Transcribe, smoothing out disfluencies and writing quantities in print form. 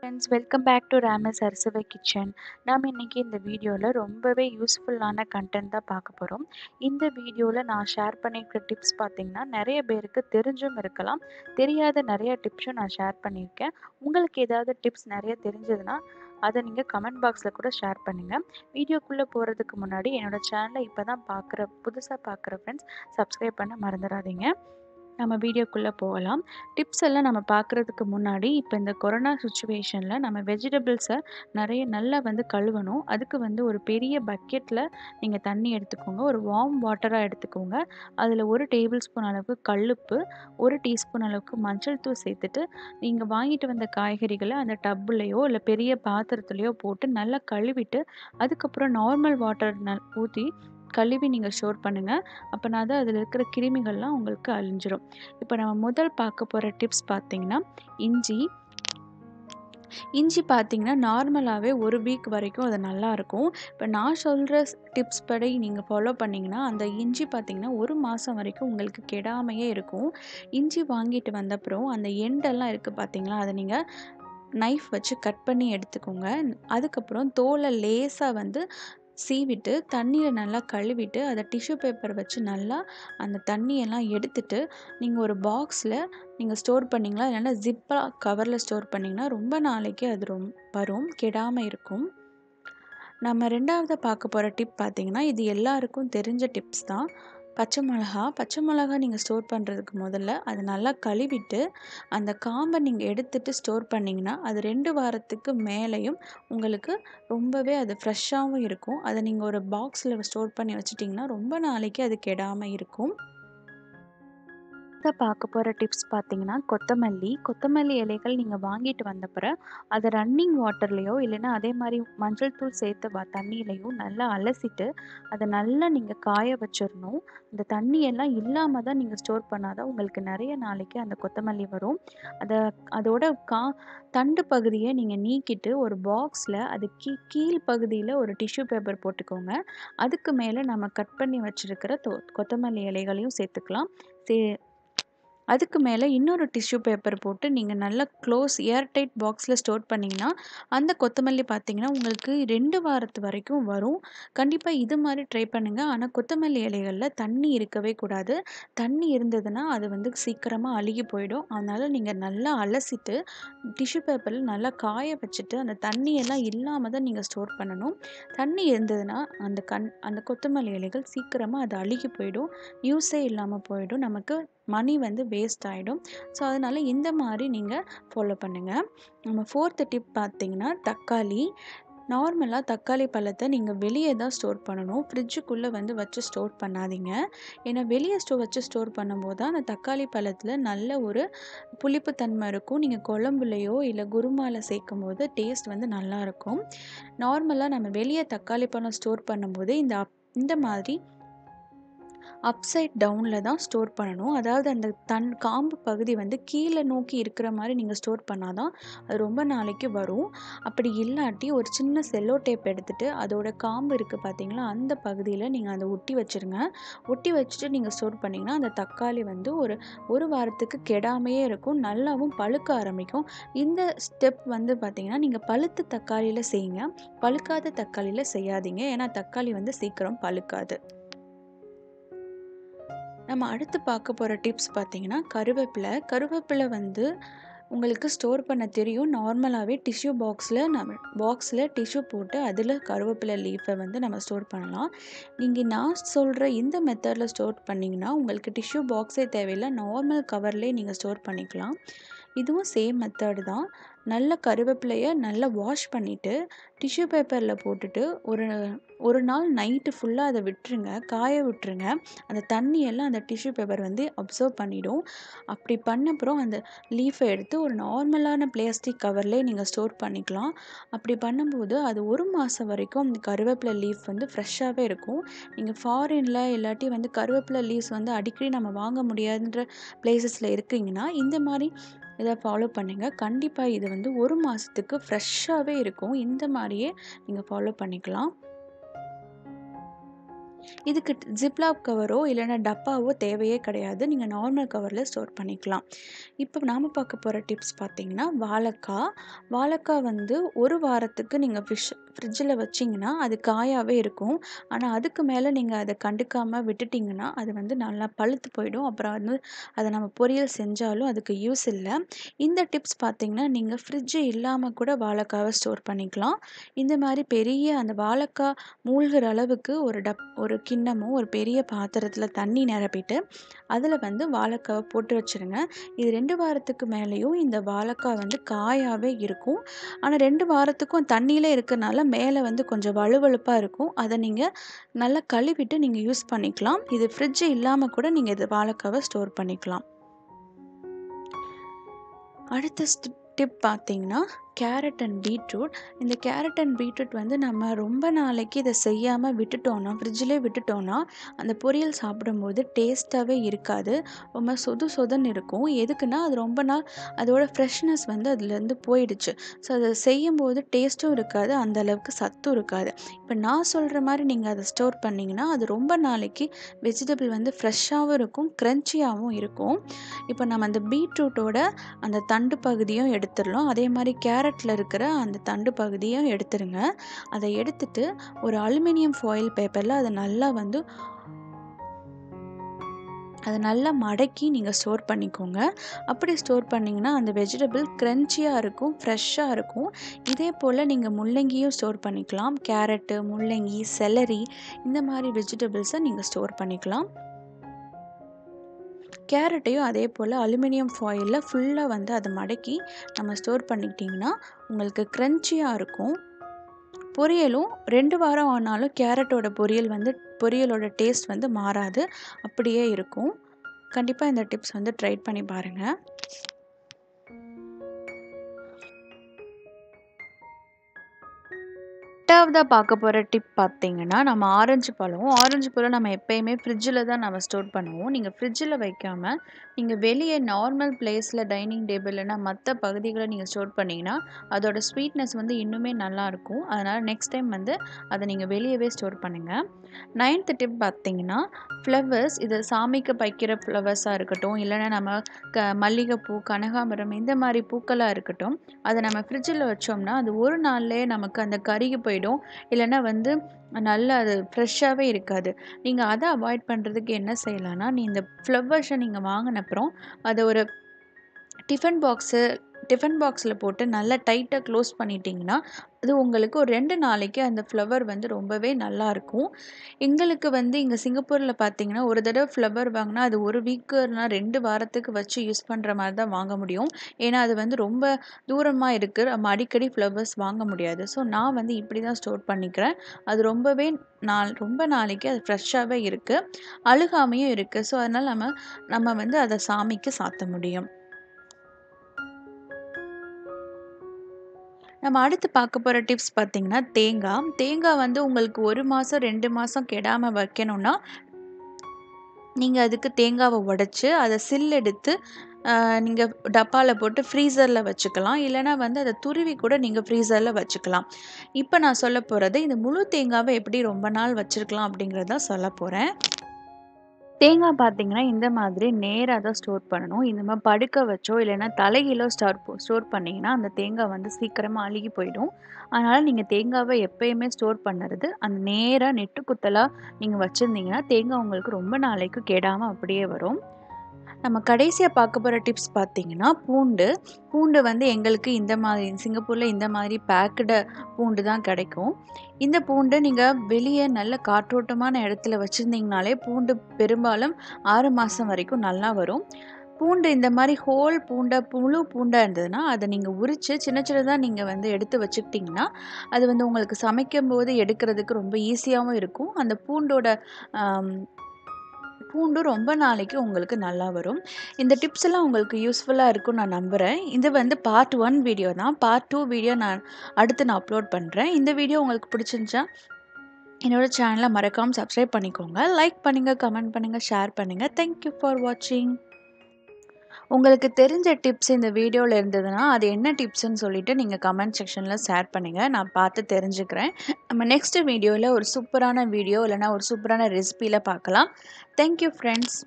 Friends, welcome back to Ramas Arusuvai kitchen. நாம் இன்றைக்கி இந்த வீடியோவில் ரொம்பவே யூஸ்ஃபுல்லான கண்டென்ட் தான் பார்க்க போகிறோம். இந்த வீடியோவில் நான் ஷேர் பண்ணியிருக்கிற டிப்ஸ் பார்த்திங்கன்னா நிறைய பேருக்கு தெரிஞ்சும் இருக்கலாம், தெரியாத நிறைய டிப்ஸும் நான் ஷேர் பண்ணியிருக்கேன். உங்களுக்கு ஏதாவது டிப்ஸ் நிறைய தெரிஞ்சதுன்னா அதை நீங்கள் கமெண்ட் பாக்ஸில் கூட ஷேர் பண்ணுங்கள். வீடியோக்குள்ளே போகிறதுக்கு முன்னாடி என்னோடய சேனலை இப்போ தான் புதுசாக பார்க்குற ஃப்ரெண்ட்ஸ் சப்ஸ்கிரைப் பண்ண மறந்துடாதீங்க. நம்ம வீடியோக்குள்ளே போகலாம். டிப்ஸ் எல்லாம் நம்ம பார்க்குறதுக்கு முன்னாடி இப்போ இந்த கொரோனா சுச்சுவேஷனில் நம்ம வெஜிடபிள்ஸை நல்லா கழுவணும். அதுக்கு ஒரு பெரிய பக்கெட்டில் நீங்கள் தண்ணி எடுத்துக்கோங்க. ஒரு வார்ம் வாட்டராக எடுத்துக்கோங்க. அதில் 1 டேபிள் ஸ்பூன் அளவுக்கு கல்லுப்பு, 1 டீஸ்பூன் அளவுக்கு மஞ்சள் தூள் சேர்த்துட்டு நீங்கள் வாங்கிட்டு வந்த காய்கறிகளை அந்த டப்புலையோ இல்லை பெரிய பாத்திரத்துலையோ போட்டு நல்லா கழுவிட்டு அதுக்கப்புறம் நார்மல் வாட்டர் ஊற்றி கழுவி நீங்கள் ஸ்டோர் பண்ணுங்கள். அப்போனா தான் அதில் இருக்கிற கிருமிகள்லாம் உங்களுக்கு அழிஞ்சிரும். இப்போ நம்ம முதல் பார்க்க போகிற டிப்ஸ் பார்த்திங்கன்னா இஞ்சி பார்த்திங்கன்னா நார்மலாகவே 1 வீக் வரைக்கும் அது நல்லாயிருக்கும். இப்போ நான் சொல்கிற டிப்ஸ் படி நீங்கள் ஃபாலோ பண்ணிங்கன்னா அந்த இஞ்சி பார்த்திங்கன்னா 1 மாதம் வரைக்கும் உங்களுக்கு கெடாமையே இருக்கும். இஞ்சி வாங்கிட்டு வந்தப்புறம் அந்த எண்டெல்லாம் இருக்குது பார்த்திங்களா, அதை நீங்கள் நைஃப் வச்சு கட் பண்ணி எடுத்துக்கோங்க. அதுக்கப்புறம் தோலை லேசாக சீவிட்டு தண்ணியில் நல்லா கழுவிட்டு அதை டிஷ்யூ பேப்பர் வச்சு நல்லா அந்த தண்ணியெல்லாம் எடுத்துட்டு நீங்கள் ஒரு பாக்ஸில் நீங்கள் ஸ்டோர் பண்ணிங்களா, இல்லைன்னா ஜிப்பாக கவரில் ஸ்டோர் பண்ணிங்கன்னா ரொம்ப நாளைக்கு அது வரும், கெடாமல் இருக்கும். நம்ம 2வது பார்க்க போகிற டிப் பார்த்திங்கன்னா இது எல்லாருக்கும் தெரிஞ்ச டிப்ஸ் தான். பச்சை மிளகா நீங்கள் ஸ்டோர் பண்ணுறதுக்கு முதல்ல அதை நல்லா கழுவிட்டு அந்த காம்பை நீங்கள் எடுத்துகிட்டு ஸ்டோர் பண்ணிங்கன்னா அது 2 வாரத்துக்கு மேலேயும் உங்களுக்கு ரொம்பவே அது ஃப்ரெஷ்ஷாகவும் இருக்கும். அதை நீங்கள் ஒரு பாக்ஸில் ஸ்டோர் பண்ணி வச்சிட்டிங்கன்னா ரொம்ப நாளைக்கு அது கெடாமல் இருக்கும். பார்க்க போகிற டிப்ஸ் பார்த்திங்கன்னா கொத்தமல்லி இலைகள் நீங்கள் வாங்கிட்டு வந்தப்புறம் அதை ரன்னிங் வாட்டர்லேயோ இல்லைன்னா அதே மாதிரி மஞ்சள் தூள் சேர்த்து தண்ணியிலையோ நல்லா அலசிட்டு அதை நல்லா நீங்கள் காய வச்சிடணும். அந்த தண்ணியெல்லாம் இல்லாமல் தான் நீங்கள் ஸ்டோர் பண்ணாதான் உங்களுக்கு நிறைய நாளைக்கு அந்த கொத்தமல்லி வரும். அதோட தண்டு பகுதியை நீங்கள் நீக்கிட்டு ஒரு பாக்ஸில் அது கீழ் பகுதியில் ஒரு டிஷ்யூ பேப்பர் போட்டுக்கோங்க. அதுக்கு மேலே நம்ம கட் பண்ணி வச்சுருக்கிற கொத்தமல்லி இலைகளையும் சேர்த்துக்கலாம். அதுக்கு மேலே இன்னொரு டிஷ்யூ பேப்பர் போட்டு நீங்கள் நல்லா ஏர்டைட் பாக்ஸில் ஸ்டோர் பண்ணிங்கன்னா அந்த கொத்தமல்லி பார்த்திங்கன்னா உங்களுக்கு 2 வாரத்து வரைக்கும் வரும். கண்டிப்பாக இது மாதிரி ட்ரை பண்ணுங்கள். ஆனால் கொத்தமல்லி இலைகளில் தண்ணி இருக்கவே கூடாது. தண்ணி இருந்ததுன்னா அது சீக்கிரமாக அழுகி போயிடும். அதனால் நீங்கள் நல்லா அலசிட்டு டிஷ்யூ பேப்பரில் நல்லா காய வச்சுட்டு அந்த தண்ணியெல்லாம் இல்லாமல் தான் நீங்கள் ஸ்டோர் பண்ணணும். தண்ணி இருந்ததுன்னா அந்த கொத்தமல்லி இலைகள் சீக்கிரமாக அது அழுகி போயிடும், யூஸே இல்லாமல் போயிடும், நமக்கு மணி வேஸ்ட் ஆகிடும். ஸோ அதனால் இந்த மாதிரி நீங்கள் ஃபாலோ பண்ணுங்கள். நம்ம 4th டிப் பார்த்திங்கன்னா நார்மலாக தக்காளி பழத்தை நீங்கள் வெளியே தான் ஸ்டோர் பண்ணணும். ஃப்ரிட்ஜுக்குள்ளே வச்சு ஸ்டோர் பண்ணாதீங்க. ஏன்னா வெளியே வச்சு ஸ்டோர் பண்ணும்போது தான் அந்த தக்காளி பழத்தில் நல்ல ஒரு புளிப்புத்தன்மை இருக்கும். நீங்கள் குழம்புலையோ இல்லை குருமாவில் சேர்க்கும் போது டேஸ்ட் நல்லாயிருக்கும். நார்மலாக நம்ம வெளியே தக்காளி பழம் ஸ்டோர் பண்ணும்போது இந்த மாதிரி அப்சைட் டவுனில் தான் ஸ்டோர் பண்ணணும். அதாவது அந்த காம்பு பகுதி கீழே நோக்கி இருக்கிற மாதிரி நீங்கள் ஸ்டோர் பண்ணால் தான் அது ரொம்ப நாளைக்கு வரும். அப்படி இல்லாட்டி ஒரு சின்ன செல்லோ டேப் எடுத்துகிட்டு அதோட காம்பு இருக்குது பார்த்திங்களா, அந்த பகுதியில் நீங்கள் அதை ஒட்டி வச்சுருங்க. ஒட்டி வச்சுட்டு நீங்கள் ஸ்டோர் பண்ணிங்கன்னா அந்த தக்காளி ஒரு வாரத்துக்கு கெடாமையே இருக்கும், நல்லாவும் பழுக்க ஆரம்பிக்கும். இந்த ஸ்டெப் பார்த்திங்கன்னா நீங்கள் பழுத்த தக்காளியில் செய்யுங்க, பழுக்காத தக்காளியில் செய்யாதீங்க. ஏன்னா தக்காளி சீக்கிரம் பழுக்காது. நம்ம அடுத்து பார்க்க போகிற டிப்ஸ் பார்த்திங்கன்னா கருவேப்பிலை உங்களுக்கு ஸ்டோர் பண்ண தெரியும். நார்மலாகவே டிஷ்யூ பாக்ஸில் டிஷ்யூ போட்டு அதில் கருவேப்பிலை லீஃபை நம்ம ஸ்டோர் பண்ணலாம். நீங்கள் நான் சொல்கிற இந்த மெத்தடில் ஸ்டோர் பண்ணிங்கன்னா உங்களுக்கு டிஷ்யூ பாக்ஸே தேவையில்லை, நார்மல் கவர்லேயே நீங்கள் ஸ்டோர் பண்ணிக்கலாம். இதுவும் சேம் மெத்தடு தான். நல்ல கருவேப்பிலையை நல்லா வாஷ் பண்ணிவிட்டு டிஷ்யூ பேப்பரில் போட்டுட்டு ஒரு நாள் நைட்டு ஃபுல்லாக அதை காய விட்டுருங்க. அந்த தண்ணியெல்லாம் அந்த டிஷ்யூ பேப்பர் அப்சர்வ் பண்ணிடும். அப்படி பண்ணப்புறம் அந்த லீஃபை எடுத்து ஒரு நார்மலான பிளாஸ்டிக் கவர்லேயே நீங்கள் ஸ்டோர் பண்ணிக்கலாம். அப்படி பண்ணும்போது அது 1 மாதம் வரைக்கும் அந்த கருவேப்பிலை லீஃப் ஃப்ரெஷ்ஷாகவே இருக்கும். நீங்கள் ஃபாரினில் இல்லாட்டி கருவேப்பிலை லீவ்ஸ் அடிக்கடி நம்ம வாங்க முடியாதுன்ற பிளேசஸில் இருக்கீங்கன்னா இந்த மாதிரி இதை ஃபாலோ பண்ணுங்கள். கண்டிப்பாக இது 1 மாதத்துக்கு ஃப்ரெஷ்ஷாகவே இருக்கும். இந்த மாதிரியே நீங்கள் ஃபாலோ பண்ணிக்கலாம். இதுக்கு ஜிப்லாக் கவரோ இல்லைன்னா டப்பாவோ தேவையே கிடையாது. நீங்கள் நார்மல் கவரில் ஸ்டோர் பண்ணிக்கலாம். இப்போ நாம பார்க்க போகிற டிப்ஸ் பார்த்தீங்கன்னா, வாழைக்காய் வந்து 1 வாரத்துக்கு நீங்கள் ஃப்ரிட்ஜில் வச்சிங்கன்னா அது காயாகவே இருக்கும். ஆனால் அதுக்கு மேலே நீங்கள் அதை கண்டுக்காமல் விட்டுட்டிங்கன்னா அது வந்து நல்லா பழுத்து போயிடும். அப்புறம் வந்து அதை நம்ம பொரியல் செஞ்சாலும் அதுக்கு யூஸ் இல்லை. இந்த டிப்ஸ் பார்த்தீங்கன்னா, நீங்கள் ஃப்ரிட்ஜ் இல்லாமல் கூட வாழைக்காவை ஸ்டோர் பண்ணிக்கலாம். இந்த மாதிரி பெரிய அந்த வாழைக்காய் மூழ்கிற அளவுக்கு ஒரு கிண்ணமோ ஒரு பெரிய பாத்திரத்தில் தண்ணி நிரப்பிட்டு அதில் வந்து வாழைக்காவை போட்டு வச்சுருங்க. இது 2 வாரத்துக்கு மேலேயும் இந்த வாழைக்காய் வந்து காயாகவே இருக்கும். ஆனால் 2 வாரத்துக்கும் தண்ணியிலே இருக்கனால மேலே வந்து கொஞ்சம் வழுவழுப்பாக இருக்கும். அதை நீங்கள் நல்லா கழுவிட்டு நீங்கள் யூஸ் பண்ணிக்கலாம். இது ஃப்ரிட்ஜ் இல்லாமல் கூட நீங்கள் இது வாழைக்காவை ஸ்டோர் பண்ணிக்கலாம். அடுத்த டிப் பார்த்தீங்கன்னா, கேரட் அண்ட் பீட்ரூட். இந்த கேரட் அண்ட் பீட்ரூட் வந்து நம்ம ரொம்ப நாளைக்கு இதை செய்யாமல் விட்டுட்டோம்னா, ஃப்ரிட்ஜிலே விட்டுட்டோம்னா, அந்த பொரியல் சாப்பிடும்போது டேஸ்ட்டாகவே இருக்காது. ரொம்ப சொதன்னு இருக்கும். எதுக்குன்னா, அது ரொம்ப நாள் அதோட ஃப்ரெஷ்னஸ் வந்து அதுலேருந்து போயிடுச்சு. ஸோ அதை செய்யும்போது டேஸ்ட்டும் இருக்காது, அந்த அளவுக்கு சத்தும் இருக்காது. இப்போ நான் சொல்கிற மாதிரி நீங்கள் அதை ஸ்டோர் பண்ணிங்கன்னா, அது ரொம்ப நாளைக்கு வெஜிடபிள் வந்து ஃப்ரெஷ்ஷாகவும் இருக்கும், க்ரன்ச்சியாகவும் இருக்கும். இப்போ நம்ம அந்த பீட்ரூட்டோட அந்த தண்டு பகுதியும் எடுத்துடலாம். அதே மாதிரி கேரட்டில் இருக்கிற அந்த தண்டு பகுதியும் எடுத்துருங்க. அதை எடுத்துட்டு ஒரு அலுமினியம் ஃபாயில் பேப்பரில் அதை நல்லா மடக்கி நீங்கள் ஸ்டோர் பண்ணிக்கோங்க. அப்படி ஸ்டோர் பண்ணிங்கன்னா அந்த வெஜிடபிள் க்ரன்ச்சியாக இருக்கும், ஃப்ரெஷ்ஷாக இருக்கும். இதே போல் நீங்கள் முள்ளங்கியும் ஸ்டோர் பண்ணிக்கலாம். கேரட்டு, முள்ளங்கி, செலரி இந்த மாதிரி வெஜிடபிள்ஸை நீங்கள் ஸ்டோர் பண்ணிக்கலாம். கேரட்டையும் அதே போல் அலுமினியம் ஃபாயிலில் ஃபுல்லாக வந்து அதை மடக்கி நம்ம ஸ்டோர் பண்ணிக்கிட்டிங்கன்னா உங்களுக்கு க்ரன்ச்சியாக இருக்கும். பொரியலும் 2 வாரம் ஆனாலும் கேரட்டோட பொரியலோட டேஸ்ட் வந்து மாறாது, அப்படியே இருக்கும். கண்டிப்பாக இந்த டிப்ஸ் வந்து ட்ரை பண்ணி பாருங்கள். எட்டாவதாக பார்க்க போகிற டிப் பார்த்தீங்கன்னா, நம்ம ஆரஞ்சு பழம் நம்ம எப்பயுமே ஃப்ரிட்ஜில் தான் நம்ம ஸ்டோர் பண்ணுவோம். நீங்கள் ஃப்ரிட்ஜில் வைக்காமல் நீங்கள் வெளியே நார்மல் பிளேஸில் டைனிங் டேபிள் இல்லைனா மற்ற பகுதிகளை நீங்கள் ஸ்டோர் பண்ணிங்கன்னா அதோட ஸ்வீட்னஸ் வந்து இன்னுமே நல்லாயிருக்கும். அதனால் நெக்ஸ்ட் டைம் வந்து அதை நீங்கள் வெளியவே ஸ்டோர் பண்ணுங்கள். 9th டிப் பார்த்தீங்கன்னா, ஃப்ளவர்ஸ். இது சாமிக்கு வைக்கிற ஃப்ளவர்ஸாக இருக்கட்டும், இல்லைனா நம்ம மல்லிகைப்பூ, கனகாம்பரம் இந்த மாதிரி பூக்களாக இருக்கட்டும், அதை நம்ம ஃப்ரிட்ஜில் வச்சோம்னா அது ஒரு நாள்லேயே நமக்கு அந்த கருகி போயிடும். இல்லைன்னா வந்து நல்லா அது ஃப்ரெஷ்ஷாகவே இருக்காது. நீங்கள் அதை அவாய்ட் பண்ணுறதுக்கு என்ன செய்யலாம்னா, இந்த ஃப்ளவர்ஸை நீங்கள் வாங்கினப்புறம் அதை ஒரு டிஃபன் பாக்ஸில் போட்டு நல்லா டைட்டாக க்ளோஸ் பண்ணிட்டீங்கன்னா அது உங்களுக்கு ஒரு 2 நாளைக்கு அந்த ஃப்ளவர் வந்து ரொம்பவே நல்லாயிருக்கும். எங்களுக்கு வந்து இங்கே சிங்கப்பூரில் பார்த்தீங்கன்னா, ஒரு தடவை ஃப்ளவர் வாங்கினா அது 1 வீக்குனா 2 வாரத்துக்கு வச்சு யூஸ் பண்ணுற மாதிரி தான் வாங்க முடியும். ஏன்னா அது வந்து ரொம்ப தூரமாக இருக்குது, நம்ம அடிக்கடி ஃப்ளவர்ஸ் வாங்க முடியாது. ஸோ நான் வந்து இப்படி தான் ஸ்டோர் பண்ணிக்கிறேன். அது ரொம்ப நாளைக்கு அது ஃப்ரெஷ்ஷாகவே இருக்குது, அழுகாமையும் இருக்குது. ஸோ அதனால் நம்ம வந்து அதை சாமிக்கு சாத்த முடியும். நம்ம அடுத்து பார்க்க போகிற டிப்ஸ் பார்த்தீங்கன்னா, தேங்காய் வந்து உங்களுக்கு 1 மாதம் 2 மாதம் கெடாமல் வைக்கணும்னா, நீங்கள் அதுக்கு தேங்காவை உடைச்சு அதை எடுத்து நீங்கள் டப்பாவில் போட்டு ஃப்ரீசரில் வச்சுக்கலாம். இல்லைனா வந்து அதை துருவி கூட நீங்கள் ஃப்ரீசரில் வச்சுக்கலாம். இப்போ நான் சொல்ல போகிறது, இந்த முழு தேங்காவை எப்படி ரொம்ப நாள் வச்சுருக்கலாம் அப்படிங்கிறத சொல்ல போகிறேன். தேங்காய் பார்த்தீங்கன்னா, இந்த மாதிரி நேரா தான் ஸ்டோர் பண்ணணும். இந்த மாதிரி படுக்க வச்சோ இல்லைன்னா தலைகீழோ ஸ்டோர் பண்ணிங்கன்னா அந்த தேங்காய் வந்து சீக்கிரமாக அழுகி போயிடும். அதனால் நீங்கள் தேங்காவை எப்பயுமே ஸ்டோர் பண்ணுறது அந்த நேராக நெட்டு குத்தலாக நீங்கள் வச்சுருந்தீங்கன்னா தேங்காய் உங்களுக்கு ரொம்ப நாளைக்கு கெடாமல் அப்படியே வரும். நம்ம கடைசியாக பார்க்க போகிற டிப்ஸ் பார்த்தீங்கன்னா, பூண்டு வந்து எங்களுக்கு சிங்கப்பூரில் இந்த மாதிரி பேக்குடு பூண்டு தான் கிடைக்கும். இந்த பூண்டு நீங்கள் வெளியே நல்ல காற்றோட்டமான இடத்துல வச்சுருந்தீங்கனாலே பூண்டு பெரும்பாலும் 6 மாதம் வரைக்கும் நல்லா வரும். பூண்டு இந்த மாதிரி முழு பூண்டாக இருந்ததுன்னா அதை நீங்கள் உரித்து சின்ன சின்னதாக நீங்கள் வந்து எடுத்து வச்சுக்கிட்டிங்கன்னா அது வந்து உங்களுக்கு சமைக்கும் போது எடுக்கிறதுக்கு ரொம்ப ஈஸியாகவும் இருக்கும். அந்த பூண்டு ரொம்ப நாளைக்கு உங்களுக்கு நல்லா வரும். இந்த டிப்ஸ் எல்லாம் உங்களுக்கு யூஸ்ஃபுல்லாக இருக்கும்னு நான் நம்புகிறேன். இது வந்து பார்ட் 1 வீடியோ தான். பார்ட் 2 வீடியோ அடுத்து நான் அப்லோட் பண்ணுறேன். இந்த வீடியோ உங்களுக்கு பிடிச்சிருந்துச்சா என்னோட சேனலை மறக்காமல் சப்ஸ்கிரைப் பண்ணிக்கோங்க. லைக் பண்ணுங்கள், கமெண்ட் பண்ணுங்கள், ஷேர் பண்ணுங்கள். தேங்க்யூ ஃபார் வாட்சிங். உங்களுக்கு தெரிஞ்ச டிப்ஸ் இந்த வீடியோல இருந்ததுன்னா, அது என்ன டிப்ஸ்ன்னு சொல்லிட்டு நீங்க கமெண்ட் செக்ஷன்ல ஷேர் பண்ணுங்க. நான் பார்த்து தெரிஞ்சுக்கிறேன். நம்ம நெக்ஸ்ட் வீடியோல ஒரு சூப்பரான வீடியோ இல்லன்னா ஒரு சூப்பரான ரெசிபில பார்க்கலாம். Thank you friends.